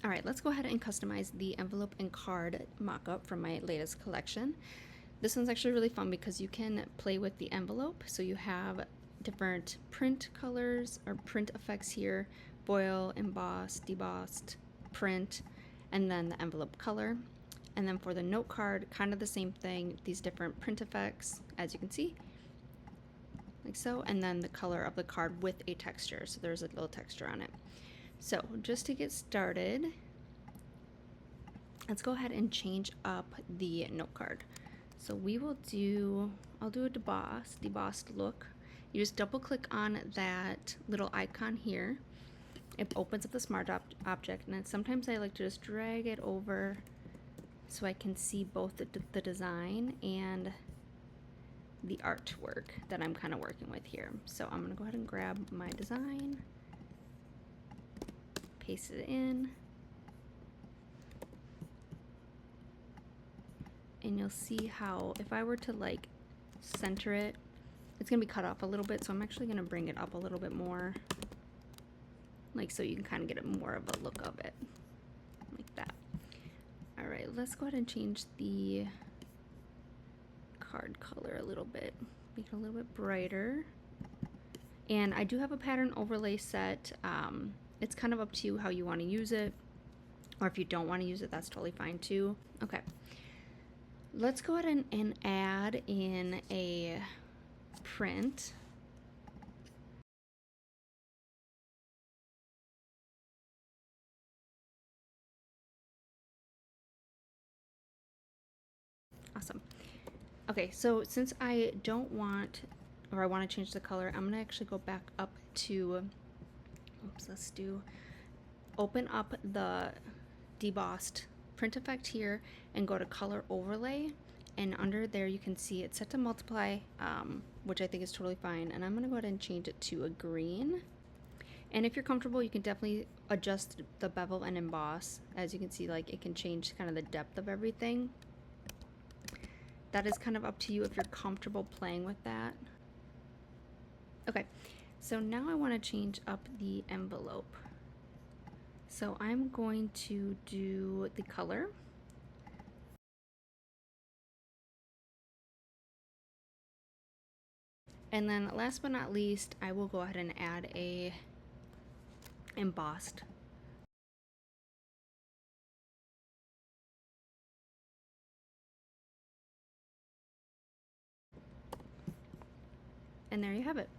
All right, let's go ahead and customize the envelope and card mock-up from my latest collection. This one's actually really fun because you can play with the envelope. So you have different print colors or print effects here: foil, embossed, debossed, print, and then the envelope color. And then for the note card, kind of the same thing, these different print effects, as you can see, like so, and then the color of the card with a texture. So there's a little texture on it. So just to get started, let's go ahead and change up the note card. So I'll do a debossed look. You just double click on that little icon here. It opens up the smart object, and then sometimes I like to just drag it over so I can see both the design and the artwork that I'm kind of working with here. So I'm gonna go ahead and grab my design, paste it in, and you'll see how if I were to like center it, it's gonna be cut off a little bit, so I'm actually gonna bring it up a little bit more, like so you can kind of get more of a look of it, like that. All right, let's go ahead and change the card color a little bit, make it a little bit brighter. And I do have a pattern overlay set. It's kind of up to you how you want to use it, or if you don't want to use it, that's totally fine too. Okay, let's go ahead and add in a print. Awesome. Okay, so since I don't want, or I want to change the color, I'm gonna actually go back up to, let's open up the debossed print effect here and go to color overlay, and under there you can see it's set to multiply, which I think is totally fine, and I'm gonna go ahead and change it to a green. And if you're comfortable, you can definitely adjust the bevel and emboss. As you can see, like it can change kind of the depth of everything. That is kind of up to you if you're comfortable playing with that. Okay, so now I want to change up the envelope. So I'm going to do the color. And then last but not least, I will go ahead and add a embossed. And there you have it.